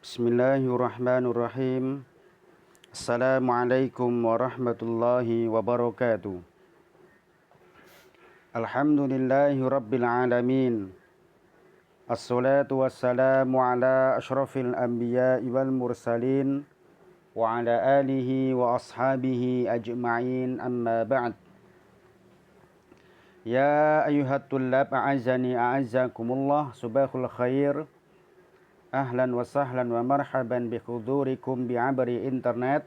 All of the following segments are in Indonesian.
Bismillahirrahmanirrahim. Assalamualaikum warahmatullahi wabarakatuh. Alhamdulillahi rabbil alamin. Assalatu wassalamu ala ashrafil anbiya'i wal mursalin wa ala alihi wa ashabihi ajma'in, amma ba'd. Ya ayyuhat tullab a'azzani a'azzakumullah, subahul khair. Ahlan wa sahlan wa marhaban bi hudurikum bi abri internet.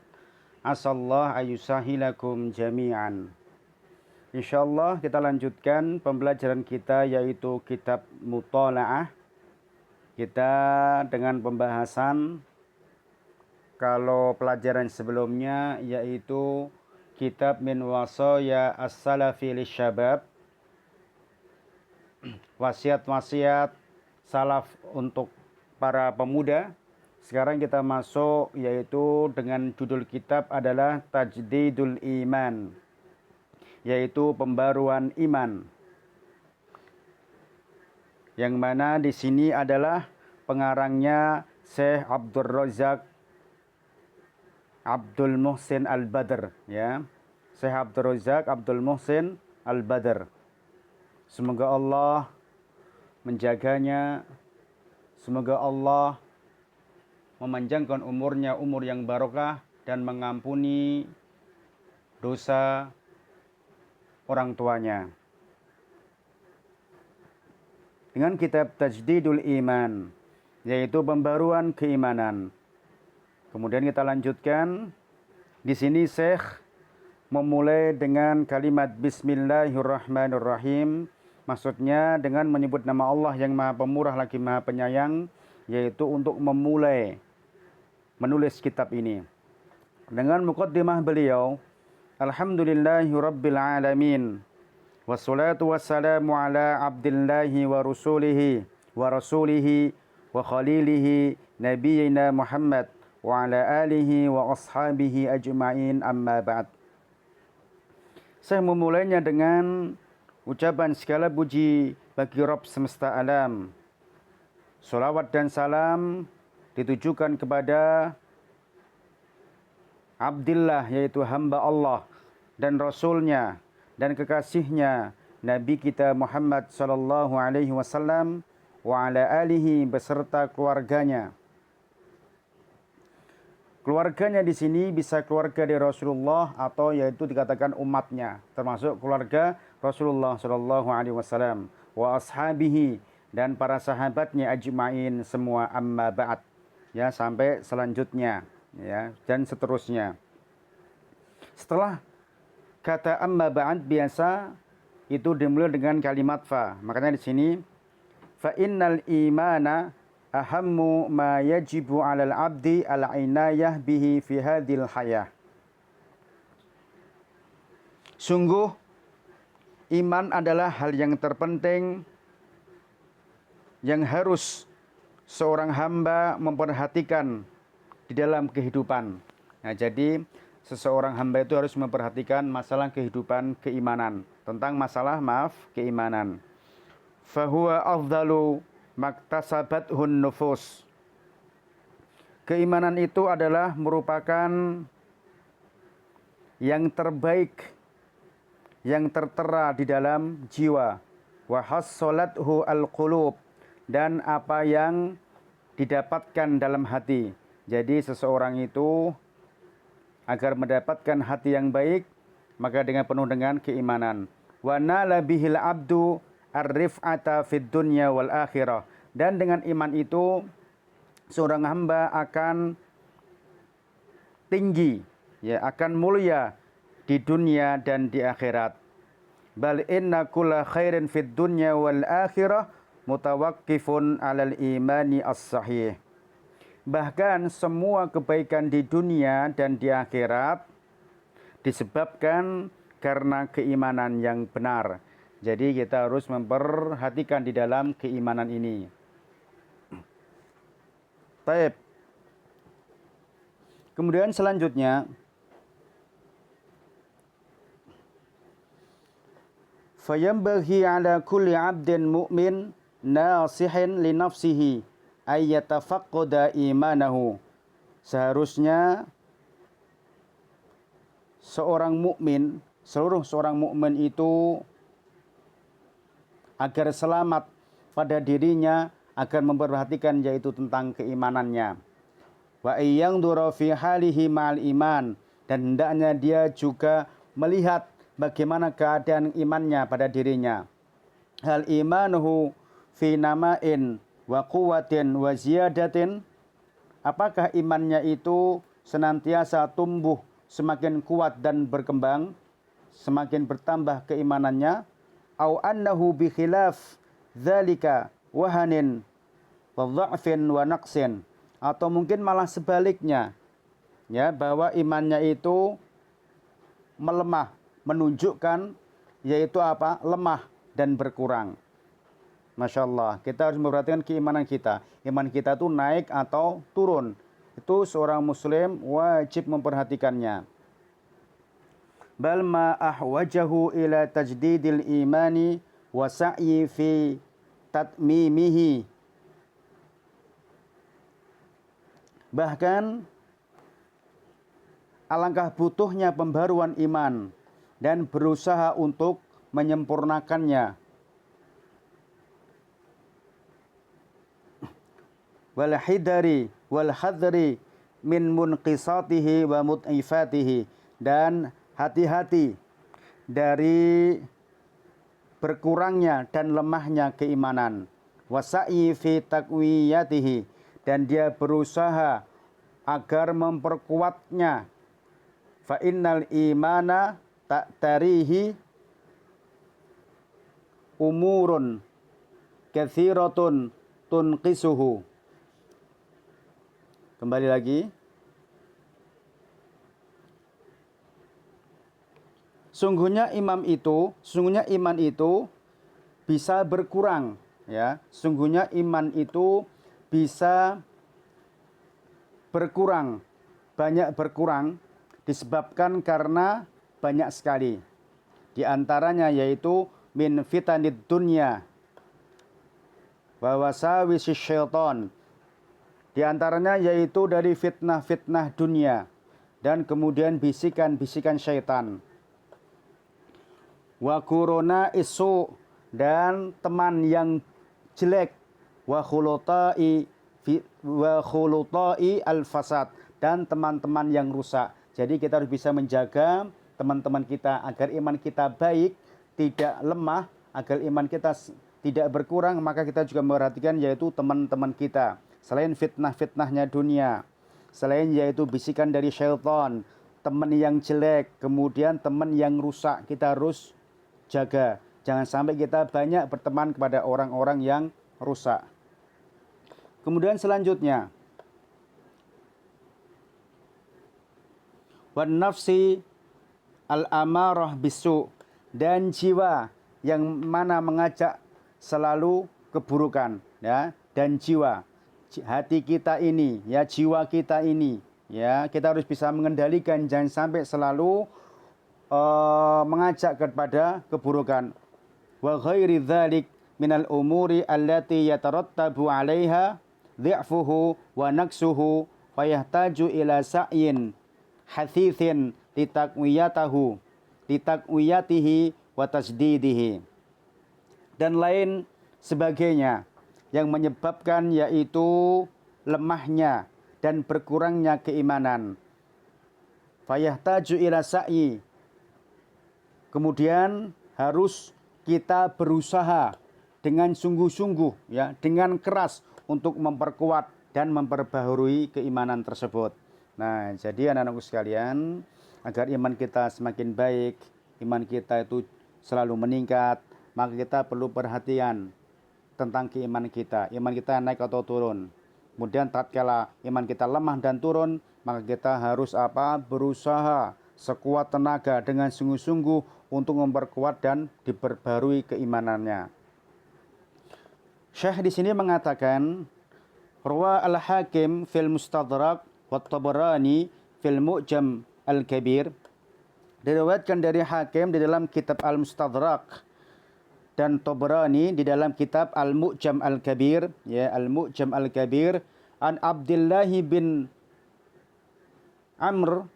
Asallah ayusahilakum jami'an. Insyaallah kita lanjutkan pembelajaran kita, yaitu kitab Muthala'ah. Kita dengan pembahasan kalau pelajaran sebelumnya, yaitu kitab Min Wasaya As-Salafi Lisyabab, wasiat-wasiat salaf untuk para pemuda. Sekarang kita masuk, yaitu dengan judul kitab adalah Tajdidul Iman, yaitu pembaruan iman. Yang mana di sini adalah pengarangnya Syekh Abdul Razak Abdul Muhsin Al-Badr, ya. Syekh Abdul Razak Abdul Muhsin Al-Badr. Semoga Allah menjaganya. Semoga Allah memanjangkan umurnya, umur yang barokah, dan mengampuni dosa orang tuanya. Dengan kitab Tajdidul Iman, yaitu pembaruan keimanan. Kemudian kita lanjutkan. Di sini Syekh memulai dengan kalimat Bismillahirrahmanirrahim. Maksudnya dengan menyebut nama Allah yang Maha Pemurah lagi Maha Penyayang, yaitu untuk memulai menulis kitab ini. Dengan muqaddimah beliau, Alhamdulillahi Rabbil Alamin, wassalatu wassalamu ala abdillahi wa rasulihi wa khalilihi nabiyina Muhammad wa ala alihi wa ashabihi ajma'in, amma ba'd. Saya memulainya dengan ucapan segala puji bagi Rabb semesta alam. Salawat dan salam ditujukan kepada Abdillah, yaitu hamba Allah, dan Rasulnya dan kekasihnya Nabi kita Muhammad sallallahu alaihi wasallam wa ala alihi beserta keluarganya. Keluarganya di sini bisa keluarga dari Rasulullah atau yaitu dikatakan umatnya, termasuk keluarga Rasulullah sallallahu alaihi wasallam, wa ashabihi, dan para sahabatnya ajma'in semua, amma ba'd, ya, sampai selanjutnya, ya, dan seterusnya. Setelah kata amma ba'd biasa itu dimulai dengan kalimat fa. Makanya di sini fa innal imana ahammu ma yajibu 'alal 'abdi al-'inayah bihi fi hadhil hayah. Sungguh iman adalah hal yang terpenting yang harus seorang hamba memperhatikan di dalam kehidupan. Nah, jadi seseorang hamba itu harus memperhatikan masalah kehidupan keimanan, tentang masalah keimanan. Fahuwa afdalu maktasabathun nufus. Keimanan itu adalah merupakan yang terbaik, yang tertera di dalam jiwa. Wa hassalathu alqulub, dan apa yang didapatkan dalam hati. Jadi seseorang itu agar mendapatkan hati yang baik, maka dengan penuh dengan keimanan. Wa nala bihil abdu ar-rif'ata fid dunya wal akhirah, dan dengan iman itu seorang hamba akan tinggi, ya, akan mulia di dunia dan di akhirat. Bal inna kulla khairin fid dunya wal akhirah mutawaqqifun 'alal imani as-sahih. Bahkan semua kebaikan di dunia dan di akhirat disebabkan karena keimanan yang benar. Jadi kita harus memperhatikan di dalam keimanan ini. Baik. Kemudian selanjutnya, fayambaghi ala kulli 'abdin mu'min nasihin li nafsihi ayyatafaqqada imanahu. Seharusnya seorang mukmin, seorang mukmin itu agar selamat pada dirinya, agar memperhatikan yaitu tentang keimanannya. Wa iyangdura fi halihi ma'al iman, dan hendaknya dia juga melihat bagaimana keadaan imannya pada dirinya. Hal imanuhu fi nama'in wa quwwatin wa ziyadatin, apakah imannya itu senantiasa tumbuh, semakin kuat dan berkembang, semakin bertambah keimanannya, au annahu bi khilaf dzalika wahanin wa dha'fin wa naqsin, atau mungkin malah sebaliknya, ya, bahwa imannya itu melemah, menunjukkan yaitu apa? Lemah dan berkurang. Masya Allah, kita harus memperhatikan keimanan kita. Iman kita itu naik atau turun. Itu seorang muslim wajib memperhatikannya. Bal ma ahwajahu ila tajdidil imani wa sa'yi fi tatmimihi. Bahkan alangkah butuhnya pembaruan iman dan berusaha untuk menyempurnakannya. Wal hidari wal hadri min munqisatihi wa mut'ifatihi, dan hati-hati dari berkurangnya dan lemahnya keimanan. Wasa'i fi taqwiyatihi, dan dia berusaha agar memperkuatnya. Fa innal imana ta'tarihi umurun katsiratun tunqisuhu. Kembali lagi. Sungguhnya iman itu bisa berkurang, ya. Sungguhnya iman itu bisa berkurang, banyak berkurang disebabkan karena banyak sekali. Di antaranya yaitu min fitanid dunya wa wasawisi syaitan. Di antaranya yaitu dari fitnah-fitnah dunia dan kemudian bisikan-bisikan syaitan. Wa kuruna isu, dan teman yang jelek. Wa khulutai al-fasad, dan teman-teman yang rusak. Jadi kita harus bisa menjaga teman-teman kita agar iman kita baik, tidak lemah, agar iman kita tidak berkurang. Maka kita juga memperhatikan yaitu teman-teman kita. Selain fitnah-fitnahnya dunia, selain yaitu bisikan dari syaitan, teman yang jelek, kemudian teman yang rusak, kita harus jaga. Jangan sampai kita banyak berteman kepada orang-orang yang rusak. Kemudian selanjutnya, wan nafsi al-amarah bisu, dan jiwa yang mana mengajak selalu keburukan, ya. Dan jiwa, hati kita ini, ya, jiwa kita ini, ya, kita harus bisa mengendalikan, jangan sampai selalu mengajak kepada keburukan. Wa ghairi dzalik minal umuri allati yatarattabu 'alaiha dhi'fuhu wa naqsuhu wa yahtaju ila sa'yin hathithin litakwiyatihi wa tajdidihi, dan lain sebagainya yang menyebabkan yaitu lemahnya dan berkurangnya keimanan. Fayahtaju ila sa'yi, kemudian harus kita berusaha dengan sungguh-sungguh, ya, dengan keras untuk memperkuat dan memperbaharui keimanan tersebut. Nah, jadi anak-anakku sekalian, agar iman kita semakin baik, iman kita itu selalu meningkat, maka kita perlu perhatian tentang keimanan kita. Iman kita naik atau turun. Kemudian tatkala iman kita lemah dan turun, maka kita harus apa? Berusaha sekuat tenaga dengan sungguh-sungguh untuk memperkuat dan diperbarui keimanannya. Syekh di sini mengatakan, Rawa al-Hakim fil Mustadrak wa Tabarani fil Mu'jam al-Kabir. Diriwayatkan dari Hakim di dalam kitab Al-Mustadrak dan Tabrani di dalam kitab Al-Mu'jam Al-Kabir, ya, Al-Mu'jam Al-Kabir, an Abdullah bin Amr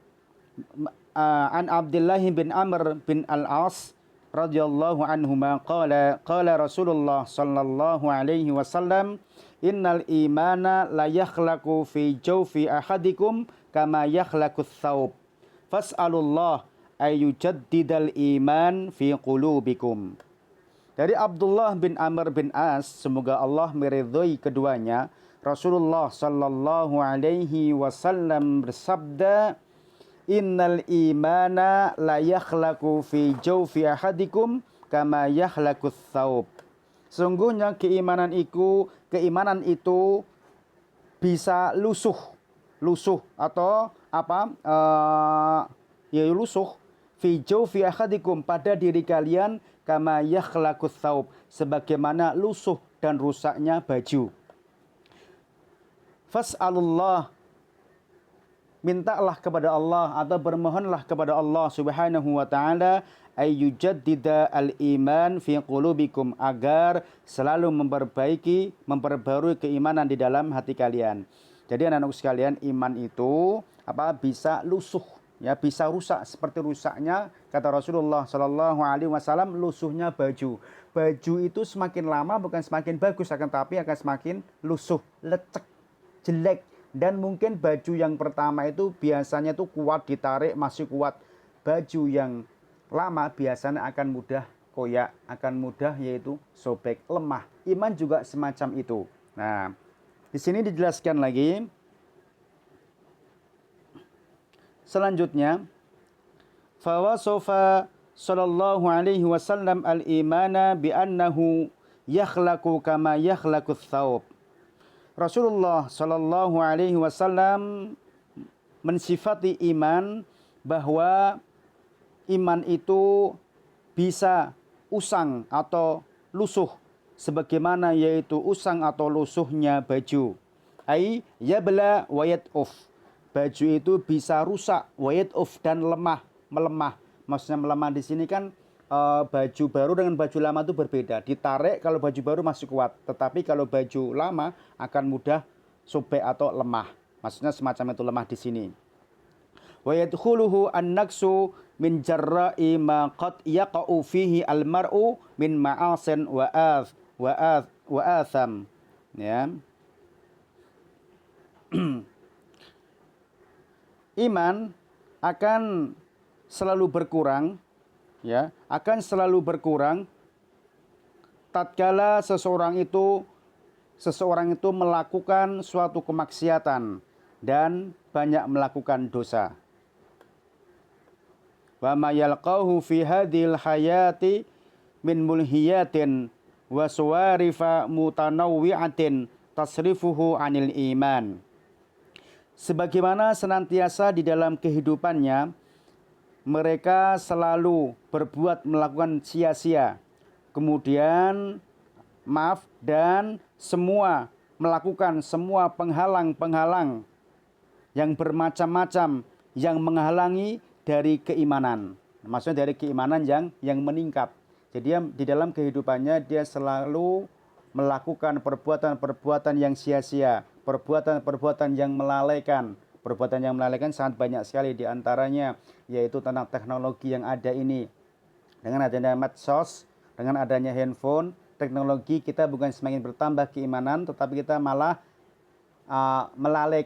an Abdullah bin Amr bin Al-As radhiyallahu anhuma qala Rasulullah sallallahu alaihi wasallam innal imana la yakhlaqu fi jawfi ahadikum kama yakhlaqu thawb fas'alullah ayyujaddidal iman fi qulubikum. Dari Abdullah bin Amr bin As, semoga Allah meridhai keduanya, Rasulullah sallallahu alaihi wasallam bersabda, innal imana la yakhlaqu fi jawfi ahadikum kama yakhlaqu thawb. Sungguhnya keimanan itu bisa lusuh atau apa? Lusuh fi jawfi ahadikum, pada diri kalian, kama yakhlaqu thawb, sebagaimana lusuh dan rusaknya baju. Fas'alullah, mintalah kepada Allah atau bermohonlah kepada Allah Subhanahu wa taala ayyujaddida al-iman fi qulubikum, agar selalu memperbarui keimanan di dalam hati kalian. Jadi anak-anak sekalian, iman itu bisa lusuh, ya, bisa rusak seperti rusaknya, kata Rasulullah sallallahu alaihi wasallam, lusuhnya baju. Baju itu semakin lama bukan semakin bagus, akan tapi akan semakin lusuh, lecek, jelek. Dan mungkin baju yang pertama itu biasanya tuh kuat ditarik, masih kuat. Baju yang lama biasanya akan mudah koyak, akan mudah yaitu sobek, lemah. Iman juga semacam itu. Nah, di sini dijelaskan lagi. Selanjutnya, fawasofa sallallahu alaihi wasallam al-imana bi annahu yakhlaqu kama yakhlaqu thawb. Rasulullah sallallahu alaihi wasallam mensifati iman bahwa iman itu bisa usang atau lusuh sebagaimana yaitu usang atau lusuhnya baju. Ai yabla wa yad'uf. Baju itu bisa rusak, wa yad'uf, dan melemah. Maksudnya melemah di sini kan baju baru dengan baju lama itu berbeda. Ditarik kalau baju baru masih kuat, tetapi kalau baju lama akan mudah sobek atau lemah. Maksudnya semacam itu, lemah di sini. Wa yadkhuluhu an-naqsu min jarra'i ma qad yaqa'u fihi al-mar'u min ma'asin wa atham. Ya. Iman akan selalu berkurang, ya, akan selalu berkurang tatkala seseorang itu melakukan suatu kemaksiatan dan banyak melakukan dosa. Wa ma yalqahu fi hadhil hayati min mulhiyatin wa suwarifa mutanawwi'atin tasrifuhu 'anil iman. Sebagaimana senantiasa di dalam kehidupannya mereka selalu melakukan sia-sia, kemudian dan melakukan semua penghalang-penghalang yang bermacam-macam yang menghalangi dari keimanan. Maksudnya dari keimanan yang meningkat. Jadi di dalam kehidupannya dia selalu melakukan perbuatan-perbuatan yang sia-sia, perbuatan-perbuatan yang melalaikan. Perbuatan yang melalaikan sangat banyak sekali, di antaranya yaitu tentang teknologi yang ada ini. Dengan adanya medsos, dengan adanya handphone, teknologi, kita bukan semakin bertambah keimanan, tetapi kita malah lalai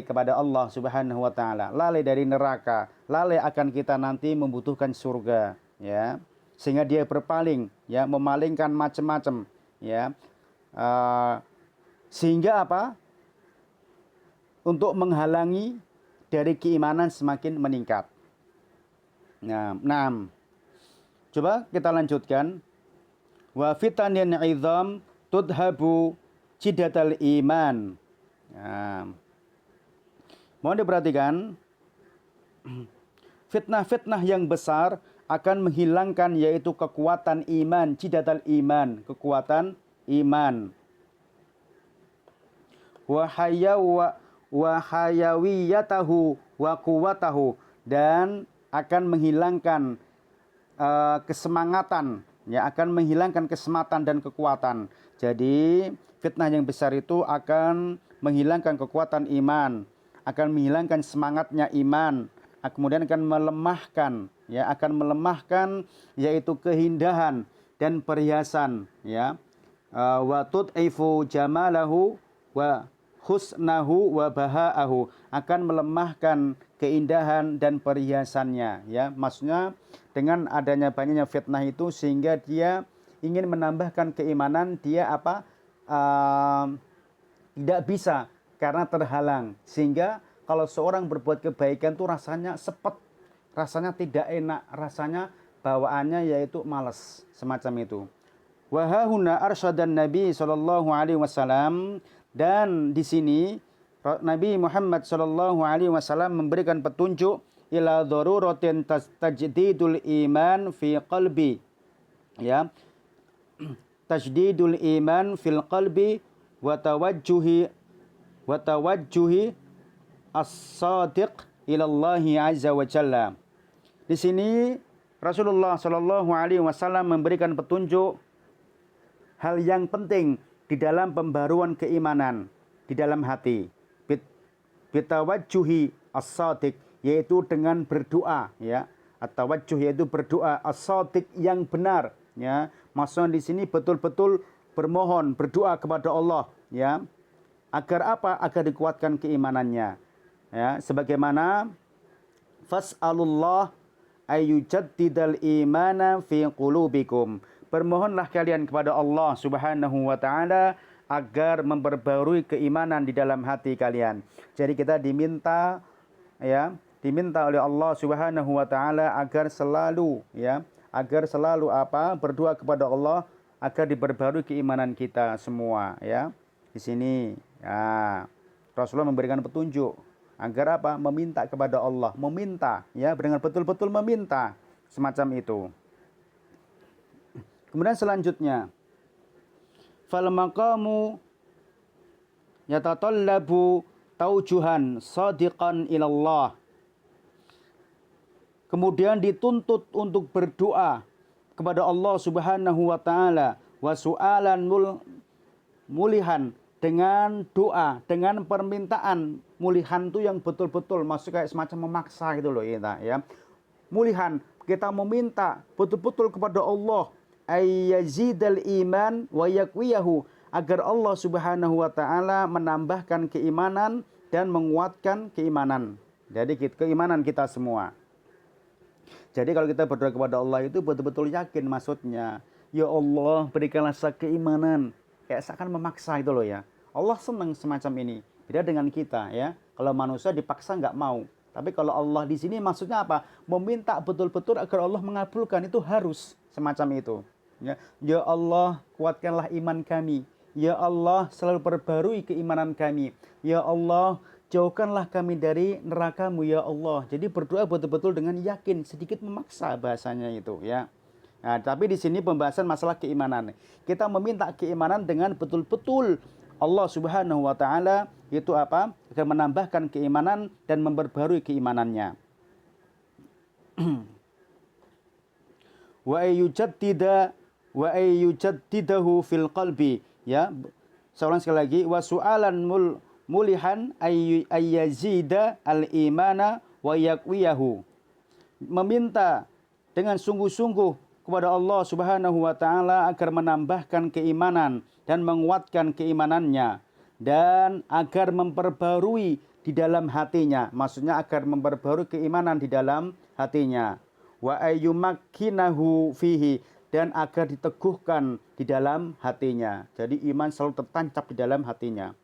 kepada Allah Subhanahu wa taala, lalai dari neraka, lalai akan kita nanti membutuhkan surga, ya. Sehingga dia berpaling, ya, memalingkan macam-macam, ya. Sehingga untuk menghalangi dari keimanan semakin meningkat. Nah, coba kita lanjutkan. Wa fitanin 'idham tudhabu cidatal iman. Mohon diperhatikan, fitnah-fitnah yang besar akan menghilangkan yaitu kekuatan iman, cidatal iman, kekuatan iman. Wa hayawiyatahu wa quwwatahu, dan akan menghilangkan kesemangatan ya, akan menghilangkan kesematan dan kekuatan. Jadi fitnah yang besar itu akan menghilangkan kekuatan iman, akan menghilangkan semangatnya iman, kemudian akan melemahkan, ya, akan melemahkan yaitu keindahan dan perhiasan, ya. Wa tud'ifu jamalahu wa husnahu wa baha'ahu, akan melemahkan keindahan dan perhiasannya, ya. Maksudnya dengan adanya banyaknya fitnah itu sehingga dia ingin menambahkan keimanan, dia tidak bisa karena terhalang, sehingga kalau seorang berbuat kebaikan tuh rasanya sepet, rasanya tidak enak, rasanya bawaannya yaitu malas, semacam itu. Wahahuna arsyadan Nabi sallallahu alaihi wasallam, dan di sini Nabi Muhammad sallallahu alaihi wasallam memberikan petunjuk ila daruratin tajdidul iman fi qalbi, ya, tajdidul iman fil qalbi wa tawajjuhi as-sadiq ila Allah azza wa jalla. Di sini Rasulullah sallallahu alaihi wasallam memberikan petunjuk hal yang penting di dalam pembaruan keimanan di dalam hati. Bitawajjuhi as-sadiq, yaitu dengan berdoa, ya. At-tawajjuh yaitu berdoa, as-sadiq yang benar, ya. Maksudnya di sini betul-betul bermohon, berdoa kepada Allah, ya. Agar apa? Agar dikuatkan keimanannya. Ya, sebagaimana fas'alullah ayyujaddidal imana fi qulubikum. Bermohonlah kalian kepada Allah Subhanahu wa taala agar memperbarui keimanan di dalam hati kalian. Jadi kita diminta, ya, diminta oleh Allah Subhanahu wa taala agar selalu, ya, agar selalu berdoa kepada Allah agar diperbarui keimanan kita semua, ya. Di sini, ya, Rasulullah memberikan petunjuk agar apa? Meminta kepada Allah, meminta, ya, dengan betul-betul meminta, semacam itu. Kemudian selanjutnya, fal maqamu yatatallabu taujuhan shadiqan ilallah. Kemudian dituntut untuk berdoa kepada Allah Subhanahu wa taala, wa su'alan mulihan, dengan doa, dengan permintaan. Mulihan itu yang betul-betul masuk kayak semacam memaksa gitu loh, ya. Mulihan, kita meminta betul-betul kepada Allah ayyazidal iman wa yakwiyahu, agar Allah Subhanahu wa taala menambahkan keimanan dan menguatkan keimanan. Jadi keimanan kita semua. Jadi kalau kita berdoa kepada Allah itu betul-betul yakin, maksudnya, ya Allah berikanlah saya keimanan. Kayak seakan memaksa itu loh, ya. Allah senang semacam ini. Beda dengan kita, ya. Kalau manusia dipaksa nggak mau. Tapi kalau Allah di sini maksudnya apa? Meminta betul-betul agar Allah mengabulkan, itu harus semacam itu. Ya Allah, kuatkanlah iman kami. Ya Allah, selalu perbarui keimanan kami. Ya Allah, jauhkanlah kami dari neraka-Mu, ya Allah. Jadi berdoa betul-betul dengan yakin, sedikit memaksa bahasanya itu, ya. Nah, tapi di sini pembahasan masalah keimanan. Kita meminta keimanan dengan betul-betul Allah Subhanahu wa taala itu apa? Agar menambahkan keimanan dan memperbarui keimanannya. Wa ayyujaddidahu fil qalbi, ya. Saya ulang sekali lagi, wa su'alan mulihan ayyazida al-imana wa yakwiyahu. Meminta dengan sungguh-sungguh kepada Allah Subhanahu wa taala agar menambahkan keimanan dan menguatkan keimanannya, dan agar memperbarui di dalam hatinya. Maksudnya agar memperbarui keimanan di dalam hatinya. Wa ayyumakkinahu fihi, dan agar diteguhkan di dalam hatinya. Jadi iman selalu tertancap di dalam hatinya.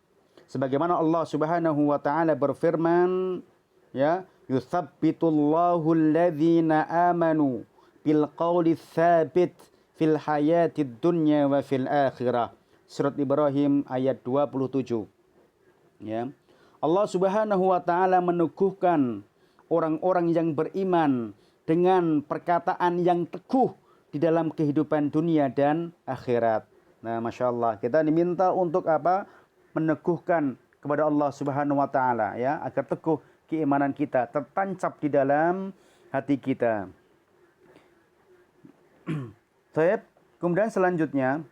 Sebagaimana Allah Subhanahu wa taala berfirman, ya, yutsabbitullahu alladhina amanu bil qawli tsabit fil hayatid dunya wa fil akhirah. Surat Ibrahim ayat 27. Ya. Allah Subhanahu wa taala meneguhkan orang-orang yang beriman dengan perkataan yang teguh di dalam kehidupan dunia dan akhirat. Nah, Masya Allah, kita diminta untuk apa? Meneguhkan kepada Allah Subhanahu wa taala, ya, agar teguh keimanan kita, tertancap di dalam hati kita. Baik, Kemudian selanjutnya,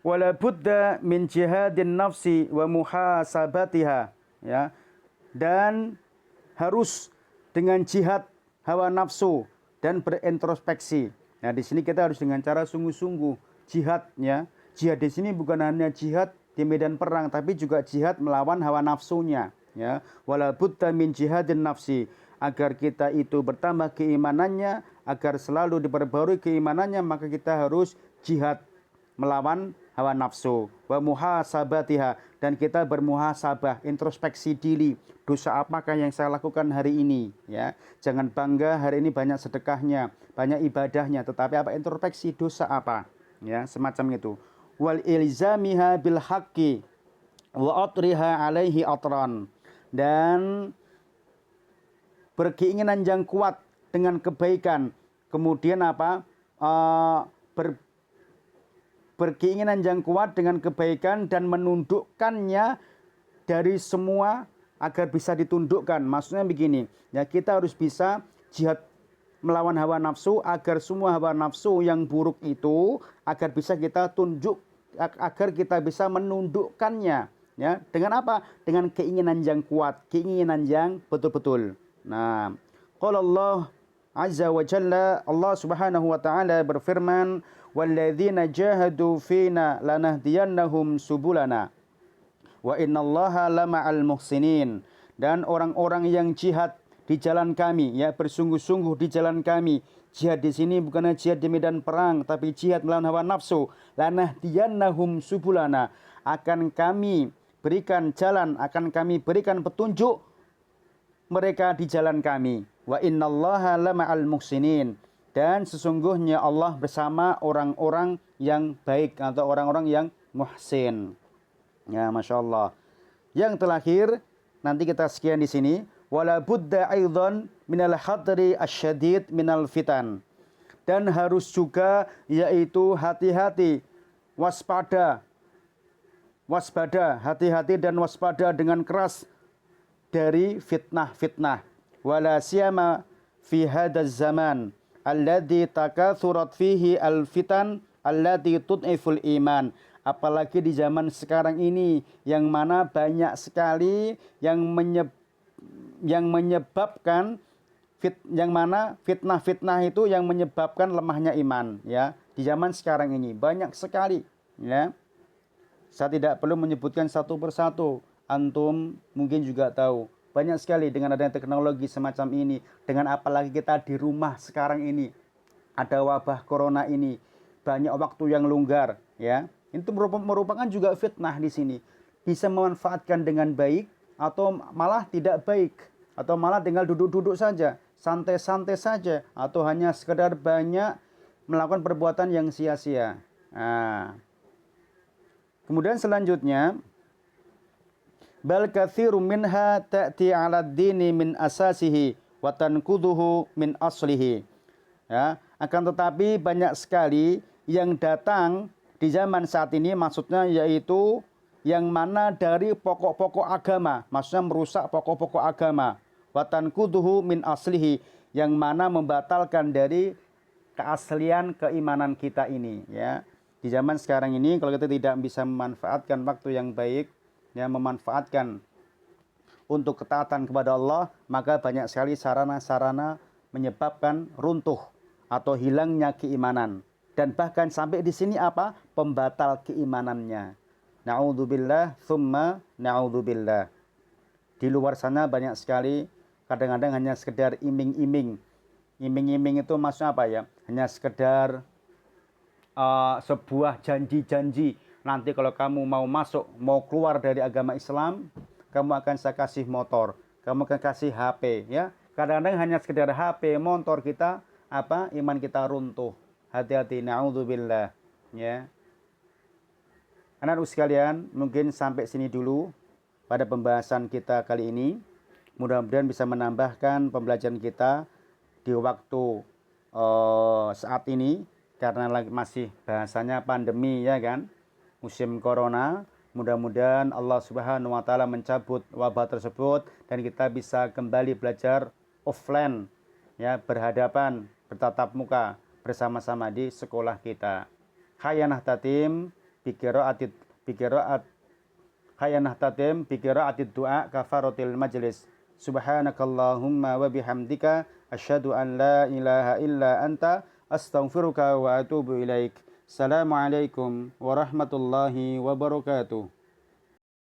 wala budda min jihadin nafsi wa muhasabatiha, ya. Dan harus dengan jihad hawa nafsu dan berintrospeksi. Nah, di sini kita harus dengan cara sungguh-sungguh jihad, ya. Jihad di sini bukan hanya jihad di medan perang, tapi juga jihad melawan hawa nafsunya, ya. Wala budda min jihadin nafsi, agar kita itu bertambah keimanannya, agar selalu diperbarui keimanannya, maka kita harus jihad melawan hawa nafsu. Wa muhasabatiha, dan kita bermuhasabah, introspeksi diri, dosa apakah yang saya lakukan hari ini, ya. Jangan bangga hari ini banyak sedekahnya, banyak ibadahnya, tetapi apa, introspeksi dosa apa, ya, semacam itu. Wal ilzamiha bil haqqi wa atriha alaihi atran, dan berkeinginan yang kuat dengan kebaikan, kemudian apa, berkeinginan yang kuat dengan kebaikan dan menundukkannya dari semua agar bisa ditundukkan. Maksudnya begini, ya, kita harus bisa jihad melawan hawa nafsu agar semua hawa nafsu yang buruk itu agar bisa kita tunjuk, agar kita bisa menundukkannya, ya. Dengan apa? Dengan keinginan yang kuat, keinginan yang betul-betul. Nah, qala Allah Azza wa Jalla, Allah Subhanahu wa taala berfirman, walladzina jahadu fina lanahdiyannahum subulana wa innallaha lama'al muhsinin, dan orang-orang yang jihad di jalan kami, ya, bersungguh-sungguh di jalan kami. Jihad di sini bukan jihad di medan perang, tapi jihad melawan hawa nafsu. Lanahdiyannahum subulana, akan kami berikan jalan, akan kami berikan petunjuk mereka di jalan kami. Wa innallaha lama'al muhsinin, dan sesungguhnya Allah bersama orang-orang yang baik atau orang-orang yang muhsin. Ya, Masya Allah. Yang terakhir, nanti kita sekian di sini. Wala budda aidan minal hadri asyadid minal fitan. Dan harus juga, yaitu hati-hati, waspada, hati-hati dan waspada dengan keras dari fitnah-fitnah. Wala siyama fi hadzal zaman alladzi takatsurat fihi al-fitan allati tud'iful iman. Apalagi di zaman sekarang ini yang mana banyak sekali yang menyebabkan yang mana fitnah-fitnah itu yang menyebabkan lemahnya iman, ya. Di zaman sekarang ini banyak sekali, ya. Saya tidak perlu menyebutkan satu persatu, antum mungkin juga tahu. Banyak sekali dengan adanya teknologi semacam ini, dengan apalagi kita di rumah sekarang ini, ada wabah corona ini, banyak waktu yang longgar, ya. Itu merupakan juga fitnah di sini. Bisa memanfaatkan dengan baik atau malah tidak baik, atau malah tinggal duduk-duduk saja, santai-santai saja, atau hanya sekedar banyak melakukan perbuatan yang sia-sia. Nah, kemudian selanjutnya, bal katsirum minha ta'ti 'ala ad-dini min asasihi wa tanquduhu min aslihi. Ya, akan tetapi banyak sekali yang datang di zaman saat ini, maksudnya yaitu yang mana dari pokok-pokok agama, maksudnya merusak pokok-pokok agama. Wa tanquduhu min aslihi, yang mana membatalkan dari keaslian keimanan kita ini, ya. Di zaman sekarang ini kalau kita tidak bisa memanfaatkan waktu yang baik, ya, memanfaatkan untuk ketaatan kepada Allah, maka banyak sekali sarana-sarana menyebabkan runtuh atau hilangnya keimanan, dan bahkan sampai di sini apa? Pembatal keimanannya. Na'udzubillah tsumma na'udzubillah. Di luar sana banyak sekali kadang-kadang hanya sekedar iming-iming. Iming-iming itu maksudnya apa, ya? Hanya sekedar sebuah janji-janji. Nanti kalau kamu mau masuk, mau keluar dari agama Islam, kamu akan saya kasih motor, kamu akan kasih HP, ya. Kadang-kadang hanya sekedar HP, motor, kita apa? Iman kita runtuh. Hati-hati, na'udzubillah, ya. Anak-anak sekalian, mungkin sampai sini dulu pada pembahasan kita kali ini. Mudah-mudahan bisa menambahkan pembelajaran kita di waktu saat ini, karena masih bahasanya pandemi, ya kan, musim corona. Mudah-mudahan Allah Subhanahu wa taala mencabut wabah tersebut dan kita bisa kembali belajar offline, ya, berhadapan bertatap muka bersama-sama di sekolah kita. Khayanah tatim bikiraatid du'a kafaratil majlis. Subhanakallahumma wa bihamdika asyhadu an la ilaha illa anta astaghfiruka wa atubu ilaik. Assalamualaikum warahmatullahi wabarakatuh.